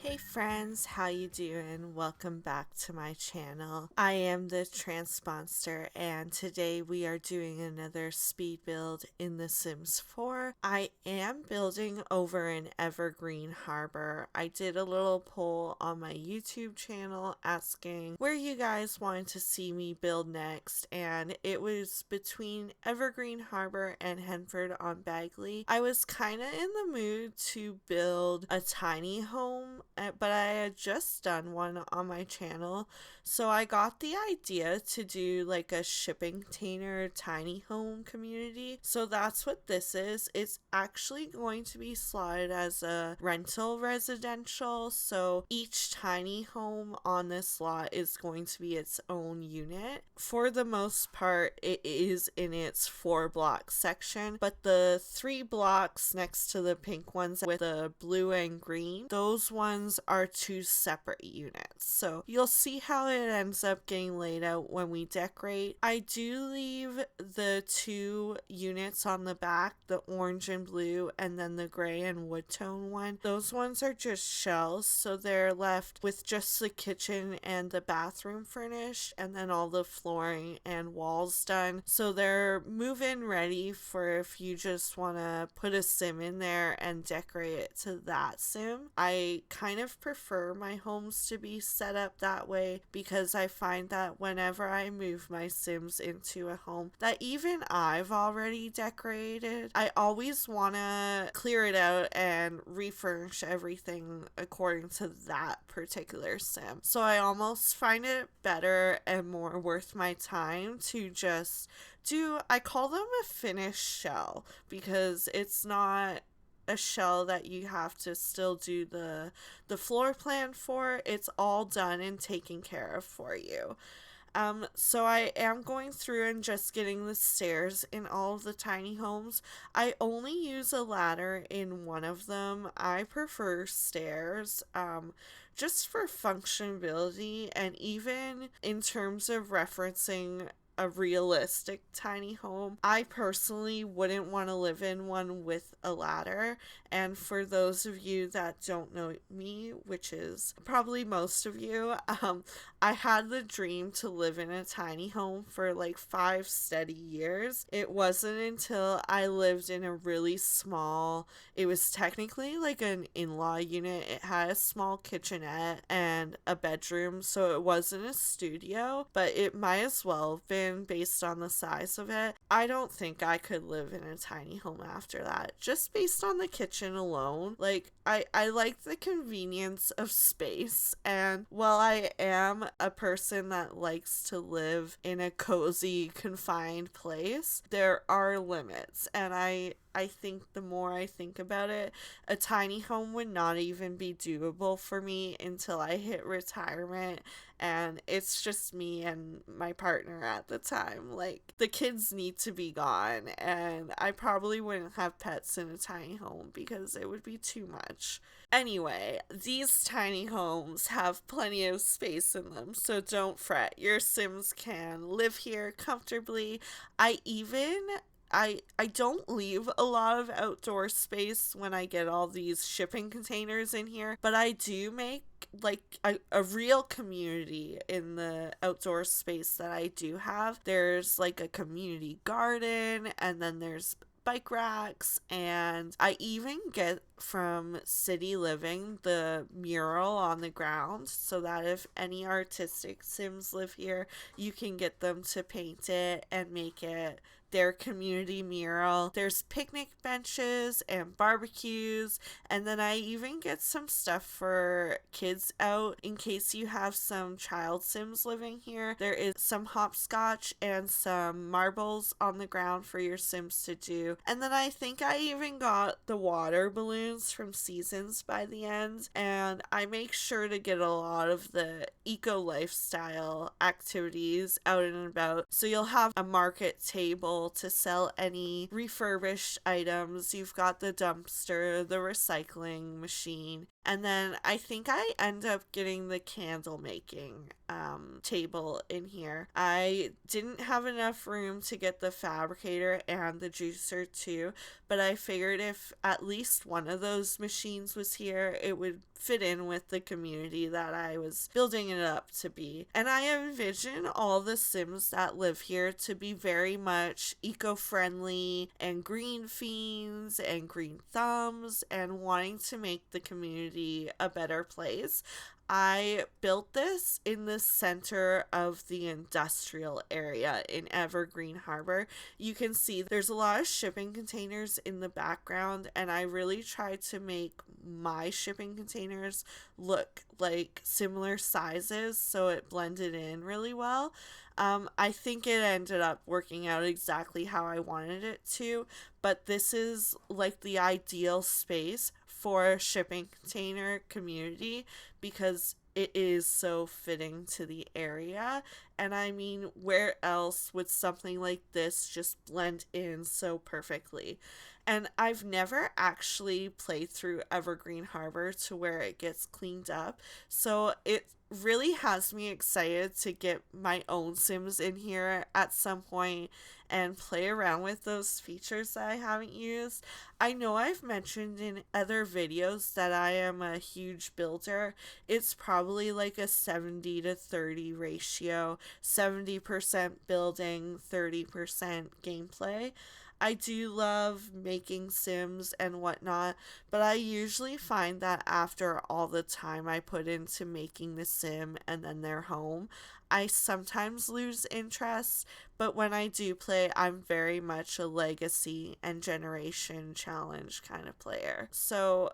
Hey friends, how you doing? Welcome back to my channel. I am the TheTranspondster and today we are doing another speed build in The Sims 4. I am building over in Evergreen Harbour. I did a little poll on my YouTube channel asking where you guys wanted to see me build next, and it was between Evergreen Harbour and Henford on Bagley. I was kind of in the mood to build a tiny home, but I had just done one on my channel, so I got the idea to do like a shipping container tiny home community. So that's what this is. It's actually going to be slotted as a rental residential, so each tiny home on this lot is going to be its own unit. For the most part, it is in its 4-block section, but the 3 blocks next to the pink ones with the blue and green, those ones are 2 separate units. So you'll see how it ends up getting laid out when we decorate. I do leave the 2 units on the back, the orange and blue, and then the gray and wood tone one. Those ones are just shells, so they're left with just the kitchen and the bathroom furnished, and then all the flooring and walls done. So they're move-in ready for if you just want to put a sim in there and decorate it to that sim. I kind of prefer my homes to be set up that way because I find that whenever I move my sims into a home that even I've already decorated, I always want to clear it out and refurnish everything according to that particular sim. So I almost find it better and more worth my time to just I call them a finished shell, because it's not a shell that you have to still do the floor plan for. It's all done and taken care of for you. So I am going through and just getting the stairs in all of the tiny homes. I only use a ladder in one of them. I prefer stairs, just for functionality, and even in terms of referencing a realistic tiny home. I personally wouldn't want to live in one with a ladder. And for those of you that don't know me, which is probably most of you, I had the dream to live in a tiny home for like 5 steady years. It wasn't until I lived in a really small, it was technically like an in-law unit. It had a small kitchenette and a bedroom, so it wasn't a studio, but it might as well have been based on the size of it. I don't think I could live in a tiny home after that, just based on the kitchen alone. Like, I like the convenience of space, and while I am a person that likes to live in a cozy, confined place, there are limits, and I think the more I think about it, a tiny home would not even be doable for me until I hit retirement, and it's just me and my partner at the time. Like, the kids need to be gone, and I probably wouldn't have pets in a tiny home because it would be too much. Anyway, these tiny homes have plenty of space in them, so don't fret. Your Sims can live here comfortably. I don't leave a lot of outdoor space when I get all these shipping containers in here, but I do make like a real community in the outdoor space that I do have. There's like a community garden, and then there's bike racks, and I even get from City Living the mural on the ground so that if any artistic sims live here, you can get them to paint it and make it their community mural. There's picnic benches and barbecues, and then I even get some stuff for kids out in case you have some child sims living here. There is some hopscotch and some marbles on the ground for your sims to do. And then I think I even got the water balloons from Seasons by the end, and I make sure to get a lot of the eco lifestyle activities out and about. So you'll have a market table to sell any refurbished items. You've got the dumpster, the recycling machine. And then I think I end up getting the candle making table in here. I didn't have enough room to get the fabricator and the juicer too, but I figured if at least one of those machines was here, it would fit in with the community that I was building it up to be. And I envision all the Sims that live here to be very much eco-friendly and green fiends and green thumbs and wanting to make the community a better place. I built this in the center of the industrial area in Evergreen Harbour. You can see there's a lot of shipping containers in the background, and I really tried to make my shipping containers look like similar sizes so it blended in really well. I think it ended up working out exactly how I wanted it to, but this is like the ideal space for a shipping container community because it is so fitting to the area. And I mean, where else would something like this just blend in so perfectly? And I've never actually played through Evergreen Harbour to where it gets cleaned up, so it really has me excited to get my own Sims in here at some point and play around with those features that I haven't used. I know I've mentioned in other videos that I am a huge builder. It's probably like a 70 to 30 ratio, 70% building, 30% gameplay. I do love making Sims and whatnot, but I usually find that after all the time I put into making the Sim and then their home, I sometimes lose interest, but when I do play, I'm very much a legacy and generation challenge kind of player. So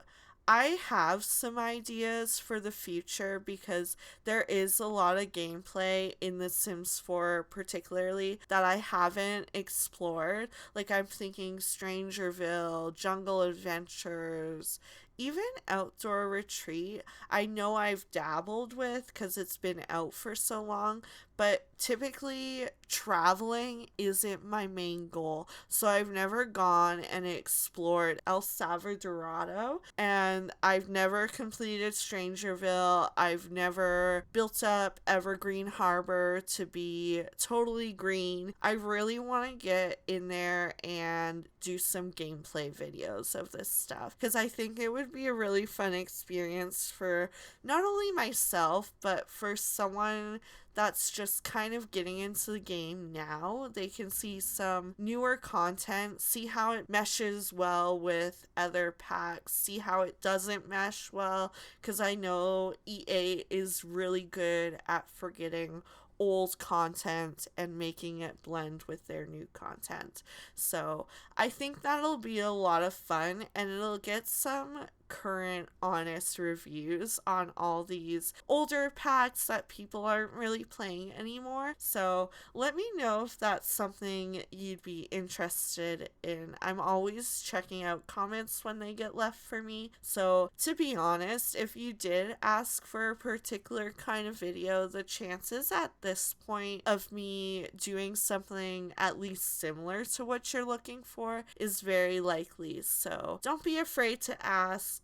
I have some ideas for the future because there is a lot of gameplay in The Sims 4 particularly that I haven't explored. Like I'm thinking Strangerville, Jungle Adventures, even Outdoor Retreat. I know I've dabbled with because it's been out for so long, but typically traveling isn't my main goal. So I've never gone and explored El Salvadorado, and I've never completed Strangerville. I've never built up Evergreen Harbour to be totally green. I really want to get in there and do some gameplay videos of this stuff because I think it would be a really fun experience for not only myself but for someone that's just kind of getting into the game now. They can see some newer content, see how it meshes well with other packs, see how it doesn't mesh well, because I know EA is really good at forgetting old content and making it blend with their new content. So I think that'll be a lot of fun and it'll get some current honest reviews on all these older packs that people aren't really playing anymore. So let me know if that's something you'd be interested in. I'm always checking out comments when they get left for me. So to be honest, if you did ask for a particular kind of video, the chances at this point of me doing something at least similar to what you're looking for is very likely. So don't be afraid to ask.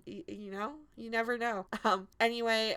You never know. Anyway,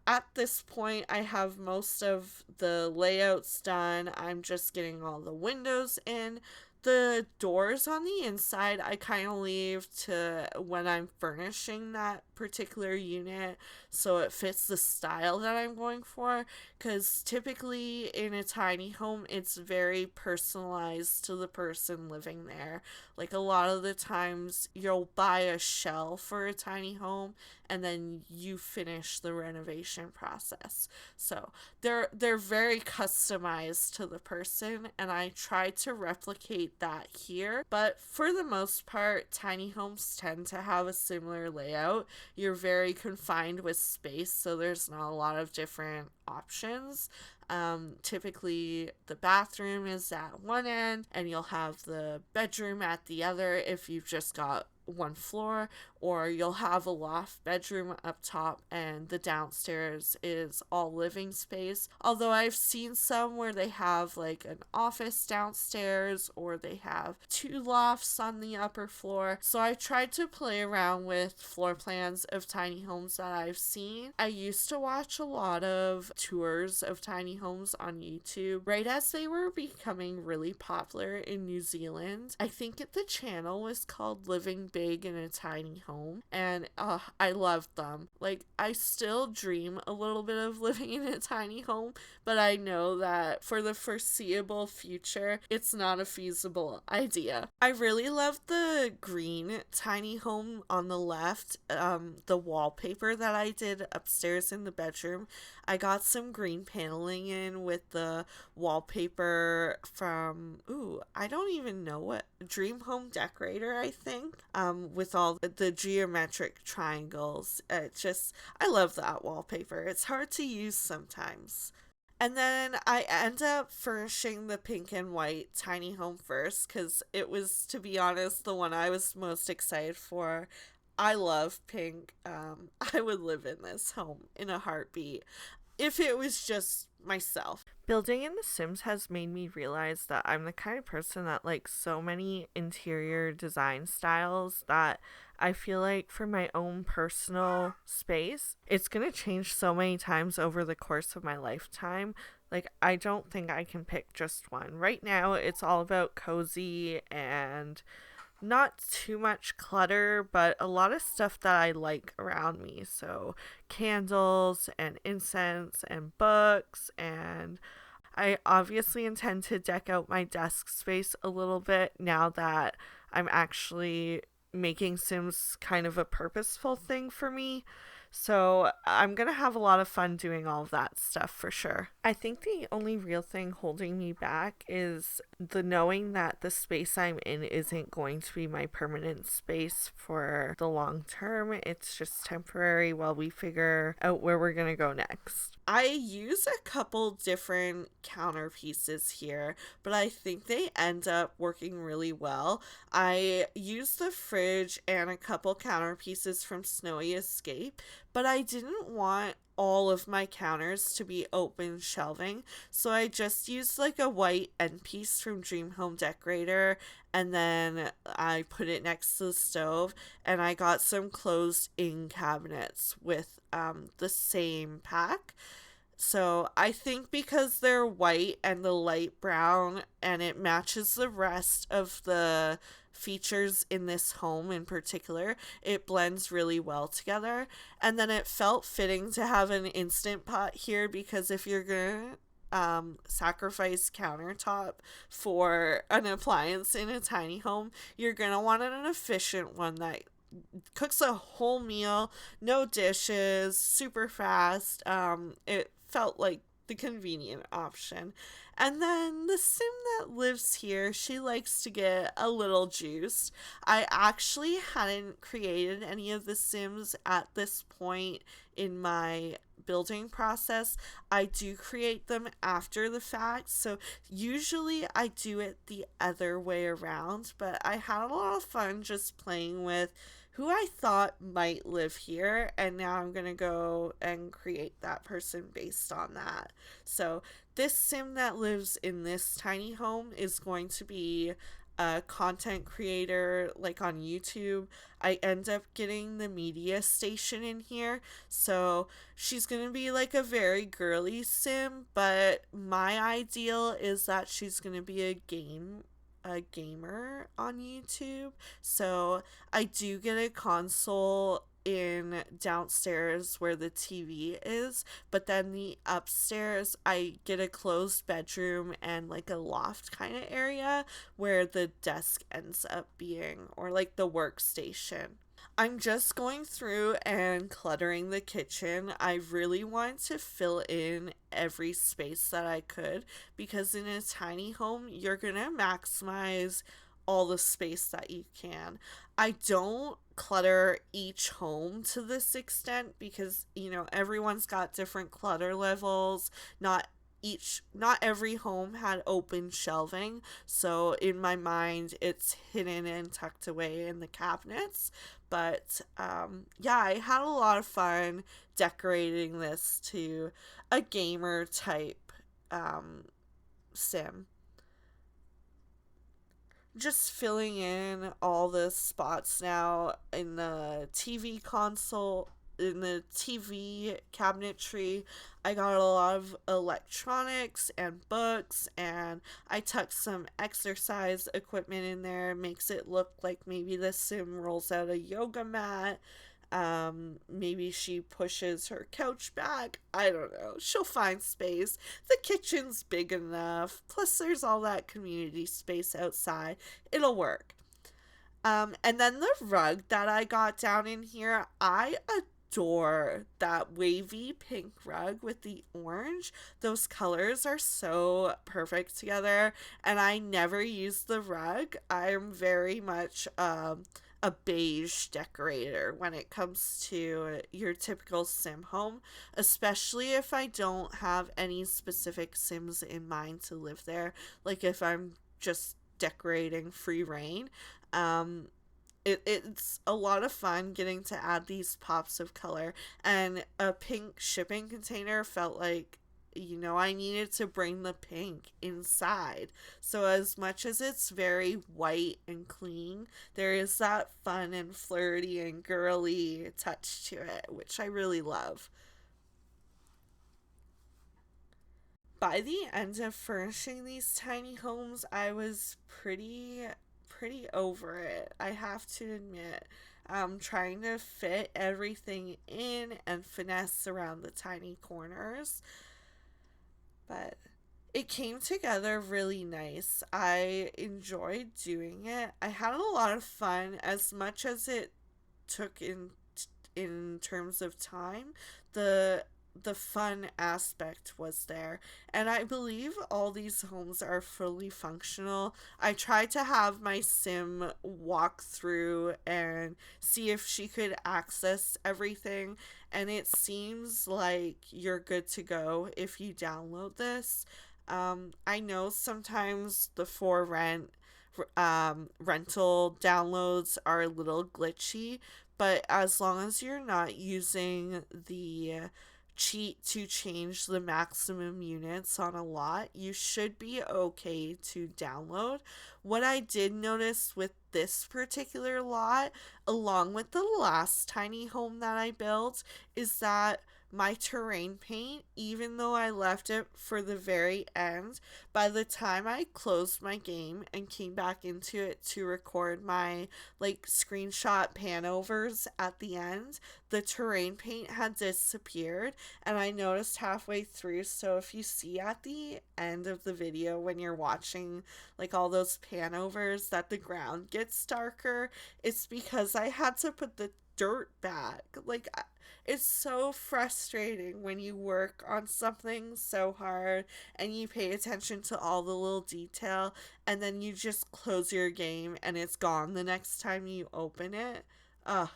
at this point, I have most of the layouts done. I'm just getting all the windows in. The doors on the inside, I kind of leave to when I'm furnishing that particular unit so it fits the style that I'm going for. Because typically in a tiny home, it's very personalized to the person living there. Like a lot of the times, you'll buy a shell for a tiny home and then you finish the renovation process. So they're very customized to the person, and I try to replicate that here. But for the most part, tiny homes tend to have a similar layout. You're very confined with space, so there's not a lot of different options. Typically the bathroom is at one end and you'll have the bedroom at the other if you've just got one floor, or you'll have a loft bedroom up top and the downstairs is all living space. Although I've seen some where they have like an office downstairs or they have two lofts on the upper floor. So I tried to play around with floor plans of tiny homes that I've seen. I used to watch a lot of tours of tiny homes on YouTube right as they were becoming really popular in New Zealand. I think the channel was called Living Big in a Tiny Home, and I loved them. Like, I still dream a little bit of living in a tiny home, but I know that for the foreseeable future, it's not a feasible idea. I really love the green tiny home on the left, the wallpaper that I did upstairs in the bedroom. I got some green paneling in with the wallpaper from, I don't even know what, Dream Home Decorator, I think, with all the geometric triangles. I love that wallpaper. It's hard to use sometimes. And then I end up furnishing the pink and white tiny home first because it was, to be honest, the one I was most excited for. I love pink. I would live in this home in a heartbeat if it was just myself. Building in The Sims has made me realize that I'm the kind of person that likes so many interior design styles that I feel like for my own personal space, it's going to change so many times over the course of my lifetime. Like, I don't think I can pick just one. Right now, it's all about cozy and not too much clutter, but a lot of stuff that I like around me. So candles and incense and books, and I obviously intend to deck out my desk space a little bit now that I'm actually making Sims kind of a purposeful thing for me. So I'm going to have a lot of fun doing all of that stuff for sure. I think the only real thing holding me back is the knowing that the space I'm in isn't going to be my permanent space for the long term. It's just temporary while we figure out where we're going to go next. I use a couple different counter pieces here, but I think they end up working really well. I use the fridge and a couple counter pieces from Snowy Escape, but I didn't want all of my counters to be open shelving, so I just used like a white end piece from Dream Home Decorator, and then I put it next to the stove, and I got some closed-in cabinets with the same pack. So I think because they're white and the light brown and it matches the rest of the features in this home in particular, it blends really well together. And then it felt fitting to have an Instant Pot here because if you're gonna sacrifice countertop for an appliance in a tiny home, you're gonna want an efficient one that cooks a whole meal, no dishes, super fast. It felt like the convenient option. And then the Sim that lives here, she likes to get a little juiced. I actually hadn't created any of the Sims at this point in my building process. I do create them after the fact, so usually I do it the other way around, but I had a lot of fun just playing with who I thought might live here, and now I'm gonna go and create that person based on that. So this Sim that lives in this tiny home is going to be a content creator like on YouTube. I end up getting the media station in here, so she's gonna be like a very girly Sim, but my ideal is that she's gonna be a gamer on YouTube. So I do get a console in downstairs where the TV is, but then the upstairs I get a closed bedroom and like a loft kind of area where the desk ends up being, or like the workstation. I'm just going through and cluttering the kitchen. I really wanted to fill in every space that I could because in a tiny home, you're going to maximize all the space that you can. I don't clutter each home to this extent because, everyone's got different clutter levels. Not not every home had open shelving, so in my mind it's hidden and tucked away in the cabinets. But yeah, I had a lot of fun decorating this to a gamer type sim. Just filling in all the spots now in the TV console, in the TV cabinetry. I got a lot of electronics and books, and I tucked some exercise equipment in there. Makes it look like maybe the sim rolls out a yoga mat. Maybe she pushes her couch back. I don't know. She'll find space. The kitchen's big enough. Plus, there's all that community space outside. It'll work. And then the rug that I got down in here, I adore that wavy pink rug with the orange. Those colors are so perfect together, and I never use the rug. I'm very much a beige decorator when it comes to your typical sim home, especially if I don't have any specific sims in mind to live there. Like if I'm just decorating free reign. Um, it's a lot of fun getting to add these pops of color, and a pink shipping container felt like, I needed to bring the pink inside. So as much as it's very white and clean, there is that fun and flirty and girly touch to it, which I really love. By the end of furnishing these tiny homes, I was pretty over it. I have to admit. Trying to fit everything in and finesse around the tiny corners, but it came together really nice. I enjoyed doing it. I had a lot of fun as much as it took in terms of time. The fun aspect was there, and I believe all these homes are fully functional. I tried to have my sim walk through and see if she could access everything, and it seems like you're good to go if you download this. I know sometimes the for rent rental downloads are a little glitchy, but as long as you're not using the cheat to change the maximum units on a lot, you should be okay to download. What I did notice with this particular lot, along with the last tiny home that I built, is that my terrain paint, even though I left it for the very end, by the time I closed my game and came back into it to record my like screenshot panovers at the end, the terrain paint had disappeared, and I noticed halfway through. So if you see at the end of the video when you're watching like all those panovers that the ground gets darker, it's because I had to put the dirt back. It's so frustrating when you work on something so hard and you pay attention to all the little detail, and then you just close your game and it's gone the next time you open it. Ugh,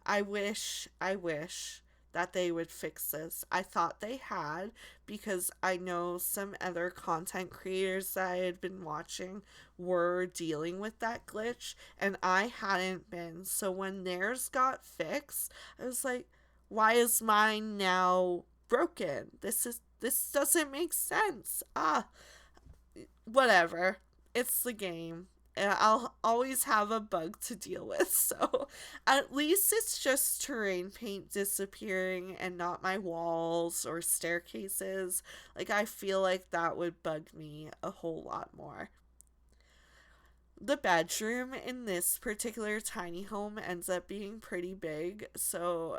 I wish that they would fix this. I thought they had, because I know some other content creators that I had been watching were dealing with that glitch, and I hadn't been. So when theirs got fixed, I was like, why is mine now broken? This doesn't make sense. Whatever. It's the game. And I'll always have a bug to deal with. So at least it's just terrain paint disappearing and not my walls or staircases. Like, I feel like that would bug me a whole lot more. The bedroom in this particular tiny home ends up being pretty big, so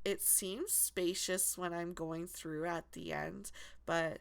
it seems spacious when I'm going through at the end, but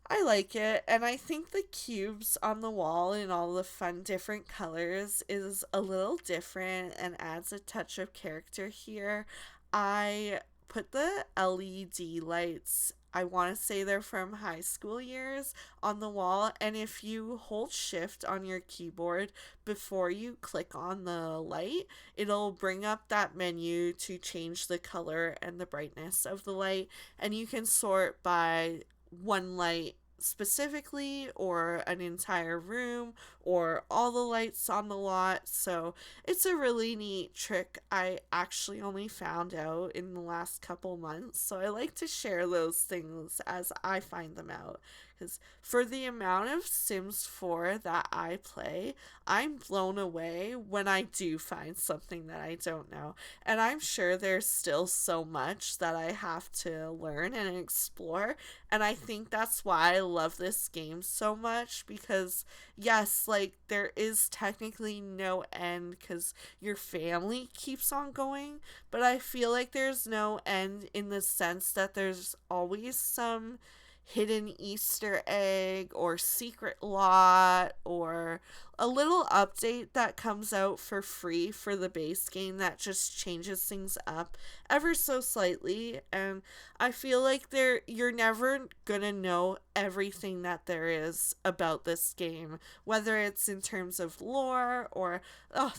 I like it. And I think the cubes on the wall in all the fun different colors is a little different and adds a touch of character here. I put the LED lights, I want to say they're from high school years, on the wall. And if you hold shift on your keyboard before you click on the light, it'll bring up that menu to change the color and the brightness of the light. And you can sort by one light specifically, or an entire room, or all the lights on the lot. So it's a really neat trick I actually only found out in the last couple months. So I like to share those things as I find them out. Because for the amount of Sims 4 that I play, I'm blown away when I do find something that I don't know. And I'm sure there's still so much that I have to learn and explore. And I think that's why I love this game so much, because yes, like there is technically no end because your family keeps on going, but I feel like there's no end in the sense that there's always some hidden Easter egg or secret lot or a little update that comes out for free for the base game that just changes things up ever so slightly. And I feel like you're never gonna know everything that there is about this game, whether it's in terms of lore or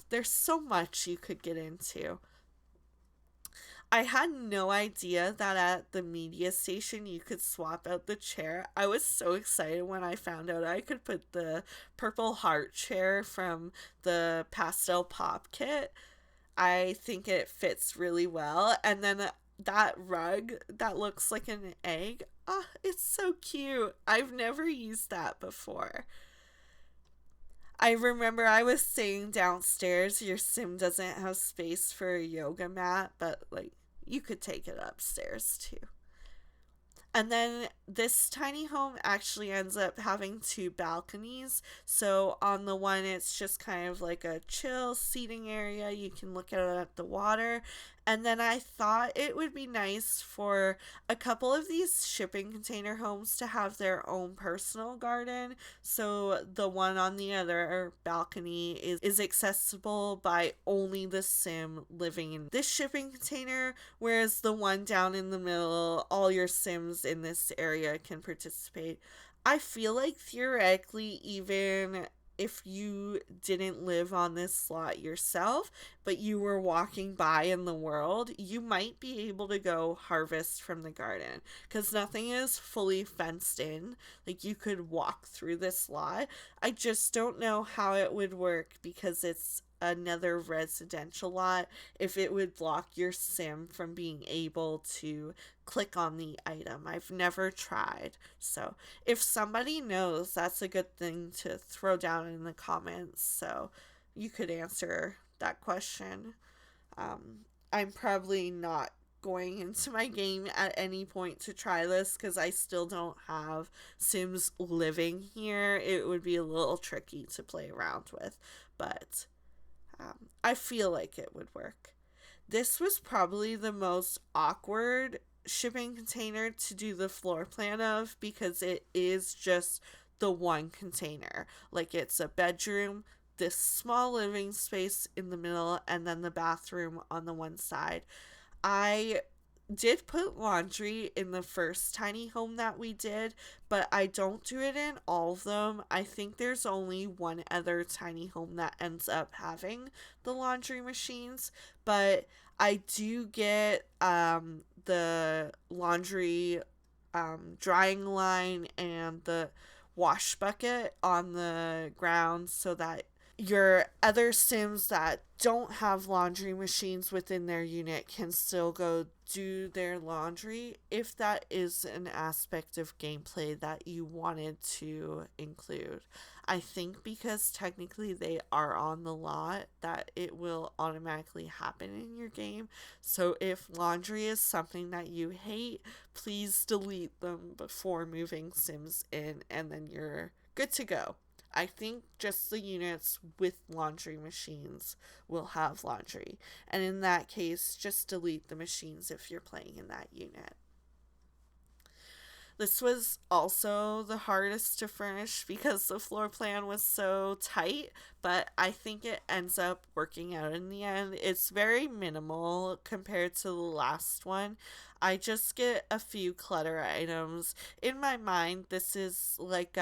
there's so much you could get into. I had no idea that at the media station you could swap out the chair. I was so excited when I found out I could put the purple heart chair from the pastel pop kit. I think it fits really well. And then that rug that looks like an egg. Oh, it's so cute. I've never used that before. I remember I was saying downstairs your sim doesn't have space for a yoga mat, but like you could take it upstairs too. And then this tiny home actually ends up having two balconies. So on the one, it's just kind of like a chill seating area. You can look out at the water. And then I thought it would be nice for a couple of these shipping container homes to have their own personal garden. So the one on the other balcony is accessible by only the sim living in this shipping container, whereas the one down in the middle, all your sims in this area can participate. I feel like theoretically, even if you didn't live on this slot yourself, but you were walking by in the world, you might be able to go harvest from the garden because nothing is fully fenced in. Like you could walk through this lot. I just don't know how it would work because it's another residential lot, if it would block your sim from being able to click on the item. I've never tried. So if somebody knows, that's a good thing to throw down in the comments so you could answer that question. I'm probably not going into my game at any point to try this because I still don't have Sims living here. It would be a little tricky to play around with, but I feel like it would work. This was probably the most awkward shipping container to do the floor plan of because it is just the one container. Like it's a bedroom, this small living space in the middle, and then the bathroom on the one side. I did put laundry in the first tiny home that we did, but I don't do it in all of them. I think there's only one other tiny home that ends up having the laundry machines, but I do get the laundry drying line and the wash bucket on the ground so that your other sims that don't have laundry machines within their unit can still go do their laundry if that is an aspect of gameplay that you wanted to include. I think because technically they are on the lot that it will automatically happen in your game. So if laundry is something that you hate, please delete them before moving sims in and then you're good to go. I think just the units with laundry machines will have laundry. And in that case, just delete the machines if you're playing in that unit. This was also the hardest to furnish because the floor plan was so tight, but I think it ends up working out in the end. It's very minimal compared to the last one. I just get a few clutter items. In my mind, this is like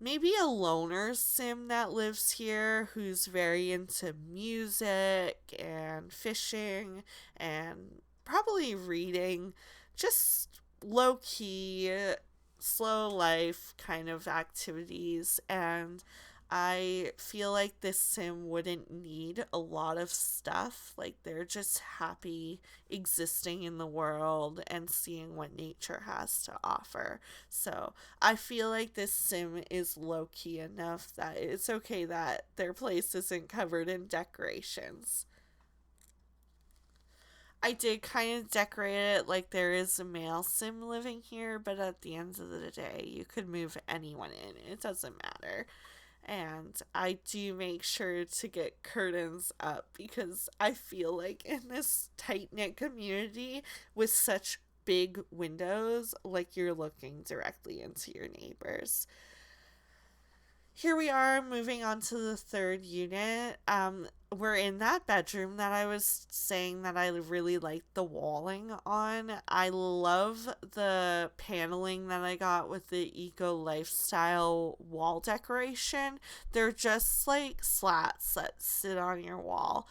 maybe a loner sim that lives here who's very into music and fishing and probably reading. Just low-key, slow life kind of activities, and I feel like this sim wouldn't need a lot of stuff. Like, they're just happy existing in the world and seeing what nature has to offer. So I feel like this sim is low key enough that it's okay that their place isn't covered in decorations. I did kind of decorate it like there is a male sim living here, but at the end of the day, you could move anyone in. It doesn't matter. And I do make sure to get curtains up because I feel like in this tight knit community with such big windows, like you're looking directly into your neighbors. Here we are moving on to the third unit. We're in that bedroom that I was saying that I really like the walling on. I love the paneling that I got with the eco lifestyle wall decoration. They're just like slats that sit on your wall.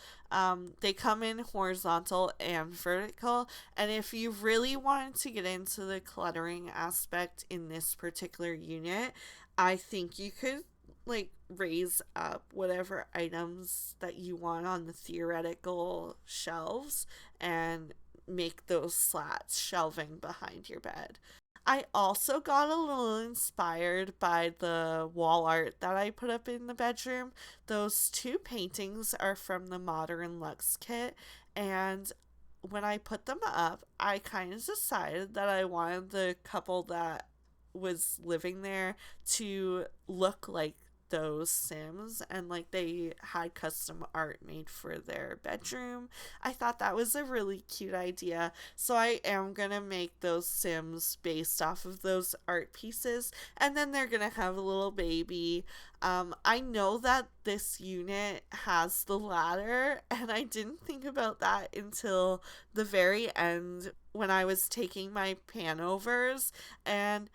They come in horizontal and vertical, and if you really wanted to get into the cluttering aspect in this particular unit, I think you could like raise up whatever items that you want on the theoretical shelves and make those slats shelving behind your bed. I also got a little inspired by the wall art that I put up in the bedroom. Those two paintings are from the Modern Luxe kit, and when I put them up, I kind of decided that I wanted the couple that was living there to look like those Sims, and like they had custom art made for their bedroom. I thought that was a really cute idea. So I am gonna make those Sims based off of those art pieces, and then they're gonna have a little baby. I know that this unit has the ladder, and I didn't think about that until the very end when I was taking my panovers, and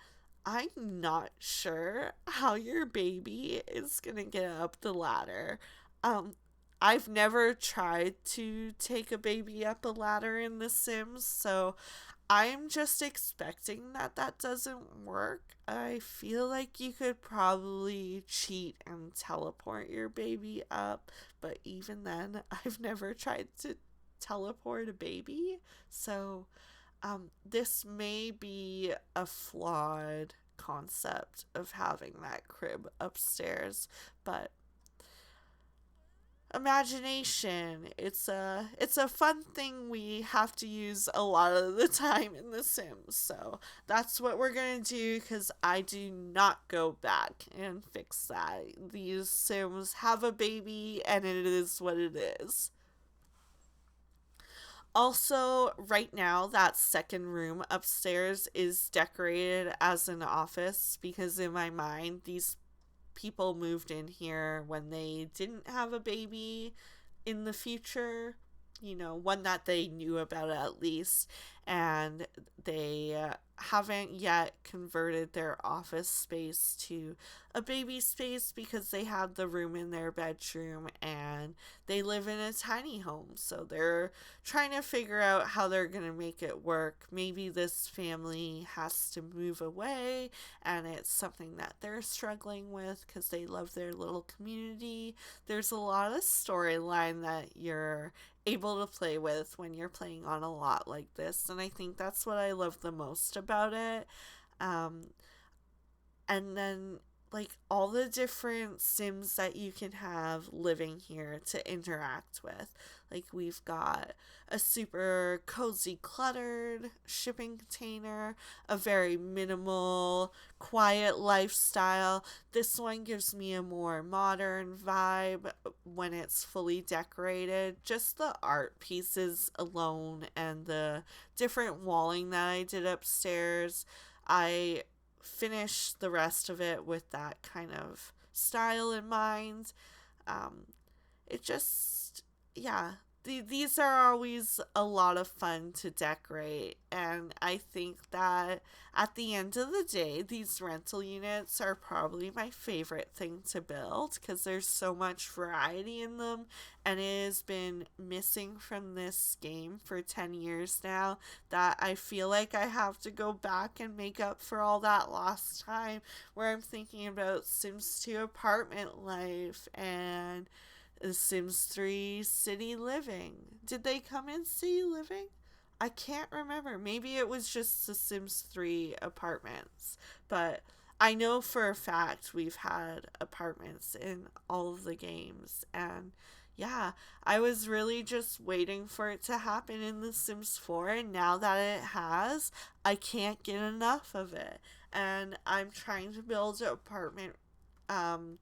I'm not sure how your baby is gonna get up the ladder. Um, I've never tried to take a baby up a ladder in The Sims, so I'm just expecting that that doesn't work. I feel like you could probably cheat and teleport your baby up, but even then, I've never tried to teleport a baby, so this may be a flawed concept of having that crib upstairs, but imagination, it's a fun thing we have to use a lot of the time in The Sims. So that's what we're gonna do because I do not go back and fix that. These Sims have a baby and it is what it is. Also, right now, that second room upstairs is decorated as an office because, in my mind, these people moved in here when they didn't have a baby in the future, one that they knew about at least, and they haven't yet converted their office space to a baby space because they have the room in their bedroom and they live in a tiny home. So they're trying to figure out how they're going to make it work. Maybe this family has to move away and it's something that they're struggling with because they love their little community. There's a lot of storyline that you're able to play with when you're playing on a lot like this, and I think that's what I love the most about it. Um, and then like all the different sims that you can have living here to interact with. Like we've got a super cozy cluttered shipping container, a very minimal quiet lifestyle. This one gives me a more modern vibe when it's fully decorated. Just the art pieces alone and the different walling that I did upstairs, I finish the rest of it with that kind of style in mind. Um, it just, yeah, these are always a lot of fun to decorate, and I think that at the end of the day, these rental units are probably my favorite thing to build because there's so much variety in them, and it has been missing from this game for 10 years now that I feel like I have to go back and make up for all that lost time where I'm thinking about Sims 2 apartment life and The Sims 3 City Living. Did they come in City Living? I can't remember. Maybe it was just The Sims 3 apartments. But I know for a fact we've had apartments in all of the games. And yeah, I was really just waiting for it to happen in The Sims 4. And now that it has, I can't get enough of it. And I'm trying to build an um,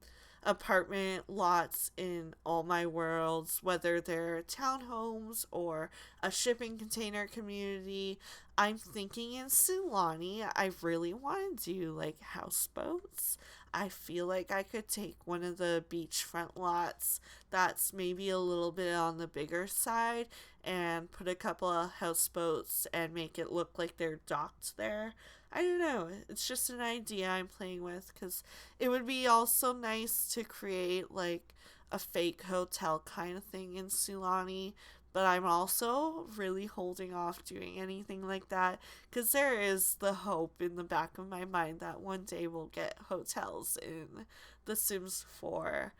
apartment lots in all my worlds, whether they're townhomes or a shipping container community. I'm thinking in Sulani, I really want to do like houseboats. I feel like I could take one of the beachfront lots that's maybe a little bit on the bigger side and put a couple of houseboats and make it look like they're docked there. I don't know. It's just an idea I'm playing with because it would be also nice to create like a fake hotel kind of thing in Sulani. But I'm also really holding off doing anything like that because there is the hope in the back of my mind that one day we'll get hotels in The Sims 4.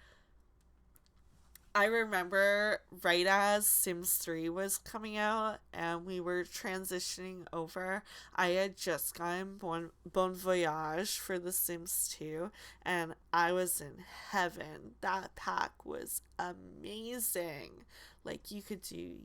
I remember right as Sims 3 was coming out and we were transitioning over, I had just gotten Bon Voyage for The Sims 2 and I was in heaven. That pack was amazing. Like you could do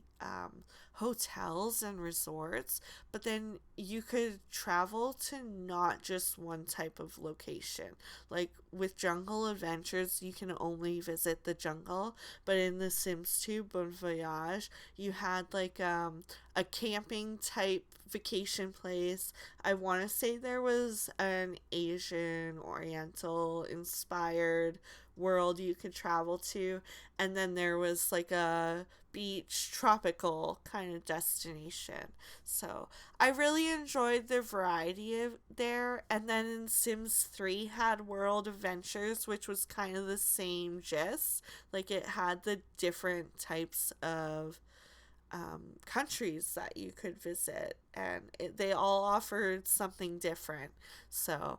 hotels and resorts, but then you could travel to not just one type of location. Like with Jungle Adventures, you can only visit the jungle, but in The Sims 2 Bon Voyage, you had like a camping type vacation place. I want to say there was an Asian Oriental inspired world you could travel to, and then there was like a beach tropical kind of destination. So I really enjoyed the variety of there. And then in Sims 3 had World Adventures, which was kind of the same gist. Like it had the different types of countries that you could visit, and they all offered something different. So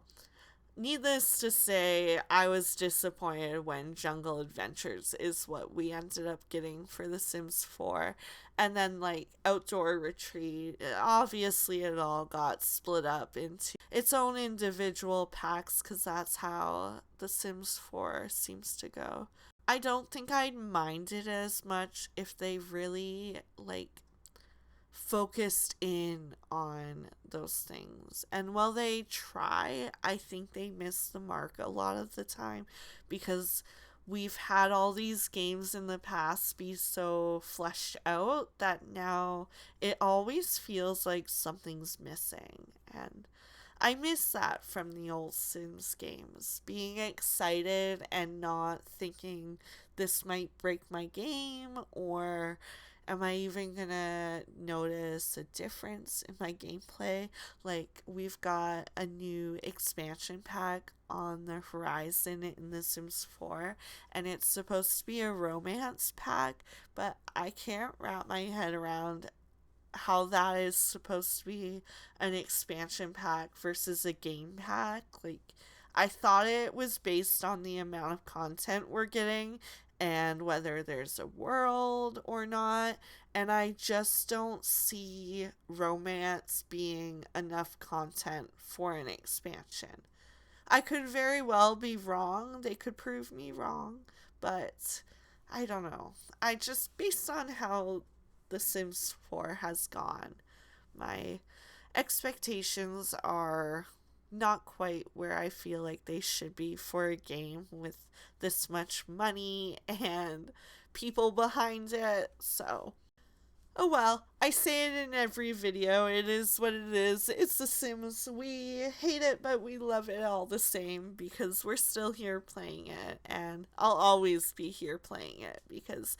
needless to say, I was disappointed when Jungle Adventures is what we ended up getting for The Sims 4. And then, like, Outdoor Retreat, obviously it all got split up into its own individual packs because that's how The Sims 4 seems to go. I don't think I'd mind it as much if they really, like, focused in on those things. And while they try, I think they miss the mark a lot of the time because we've had all these games in the past be so fleshed out that now it always feels like something's missing. And I miss that from the old Sims games. Being excited and not thinking this might break my game, or am I even gonna notice a difference in my gameplay? Like, we've got a new expansion pack on the horizon in The Sims 4, and it's supposed to be a romance pack, but I can't wrap my head around how that is supposed to be an expansion pack versus a game pack. Like, I thought it was based on the amount of content we're getting and whether there's a world or not, and I just don't see romance being enough content for an expansion. I could very well be wrong. They could prove me wrong, but I don't know. I just, based on how The Sims 4 has gone, my expectations are not quite where I feel like they should be for a game with this much money and people behind it. So Oh well, I say it in every video. It is what it is. It's The Sims. We hate it, but we love it all the same because we're still here playing it, and I'll always be here playing it because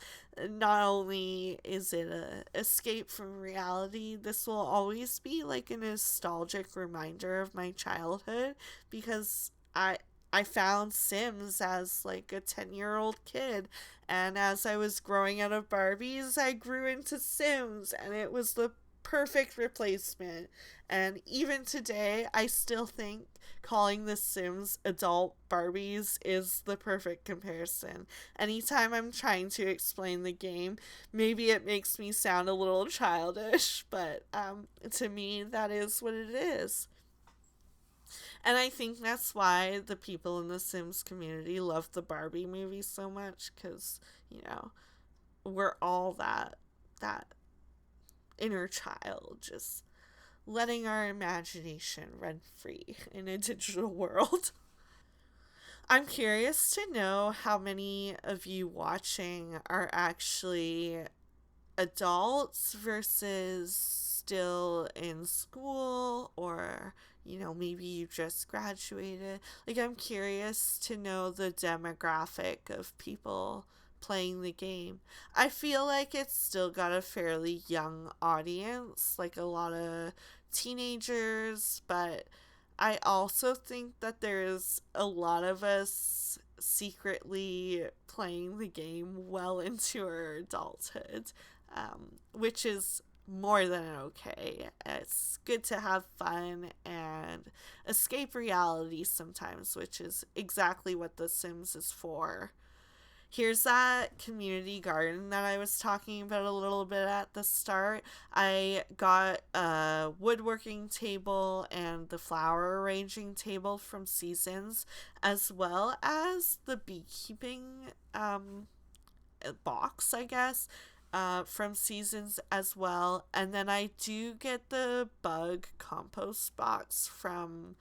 not only is it a escape from reality, this will always be like a nostalgic reminder of my childhood because I found Sims as like a 10-year-old kid, and as I was growing out of Barbies, I grew into Sims, and it was the perfect replacement. And even today, I still think calling the Sims adult Barbies is the perfect comparison. Anytime I'm trying to explain the game, maybe it makes me sound a little childish, but to me, that is what it is. And I think that's why the people in the Sims community love the Barbie movie so much, because, you know, we're all that inner child, just letting our imagination run free in a digital world. I'm curious to know how many of you watching are actually adults versus still in school, or maybe you just graduated. Like, I'm curious to know the demographic of people playing the game. I feel like it's still got a fairly young audience, like a lot of teenagers, but I also think that there's a lot of us secretly playing the game well into our adulthood, which is more than okay. It's good to have fun and escape reality sometimes, which is exactly what The Sims is for. Here's that community garden that I was talking about a little bit at the start. I got a woodworking table and the flower arranging table from Seasons, as well as the beekeeping box, I guess, from Seasons as well. And then I do get the bug compost box from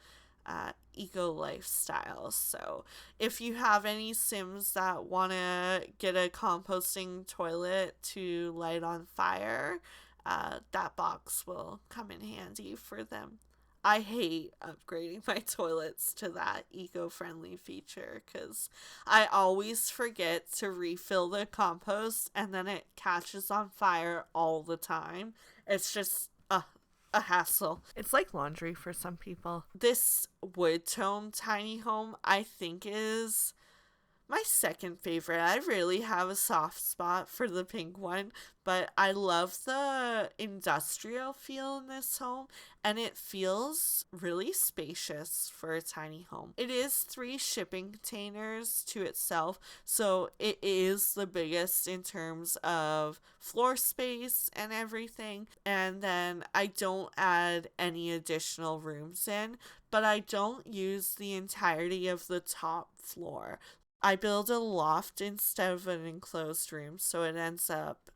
Eco Lifestyle. So if you have any Sims that want to get a composting toilet to light on fire, that box will come in handy for them. I hate upgrading my toilets to that eco-friendly feature because I always forget to refill the compost and then it catches on fire all the time. It's just a hassle. It's like laundry for some people. This wood tone tiny home, I think, is my second favorite. I really have a soft spot for the pink one, but I love the industrial feel in this home, and it feels really spacious for a tiny home. It is 3 shipping containers to itself, so it is the biggest in terms of floor space and everything. And then I don't add any additional rooms in, but I don't use the entirety of the top floor. I build a loft instead of an enclosed room, so it ends up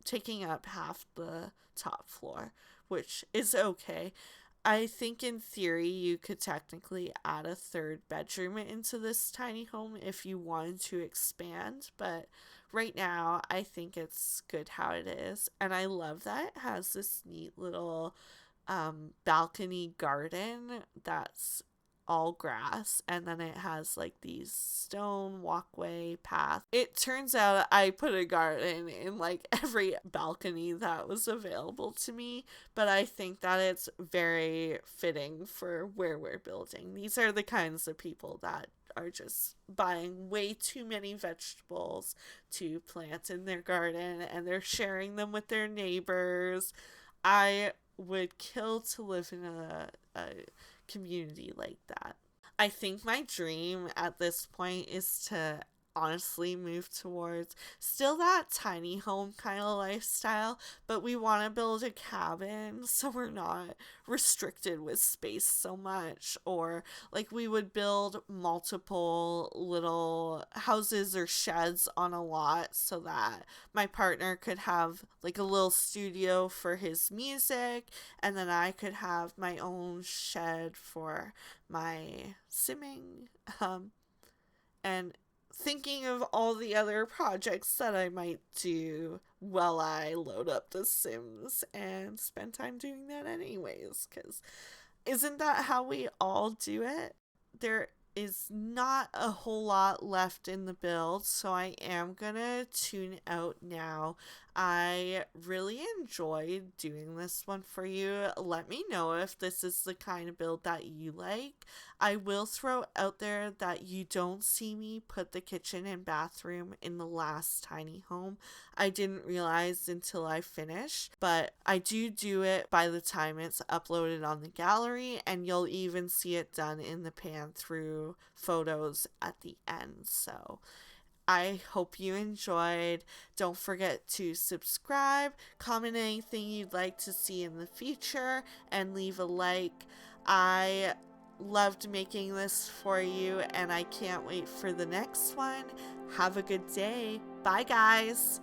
taking up half the top floor, which is okay. I think in theory you could technically add a third bedroom into this tiny home if you wanted to expand, but right now I think it's good how it is. And I love that it has this neat little balcony garden that's all grass, and then it has like these stone walkway path. It turns out I put a garden in like every balcony that was available to me, but I think that it's very fitting for where we're building. These are the kinds of people that are just buying way too many vegetables to plant in their garden, and they're sharing them with their neighbors. I would kill to live in a community like that. I think my dream at this point is to honestly move towards still that tiny home kind of lifestyle, but we want to build a cabin so we're not restricted with space so much. Or like we would build multiple little houses or sheds on a lot so that my partner could have like a little studio for his music, and then I could have my own shed for my simming. And thinking of all the other projects that I might do while I load up The Sims and spend time doing that anyways, because isn't that how we all do it? There is not a whole lot left in the build, so I am gonna tune out now. I really enjoyed doing this one for you. Let me know if this is the kind of build that you like. I will throw out there that you don't see me put the kitchen and bathroom in the last tiny home. I didn't realize until I finished, but I do it by the time it's uploaded on the gallery, and you'll even see it done in the pan through photos at the end. So I hope you enjoyed. Don't forget to subscribe, comment anything you'd like to see in the future, and leave a like. I loved making this for you, and I can't wait for the next one. Have a good day. Bye, guys.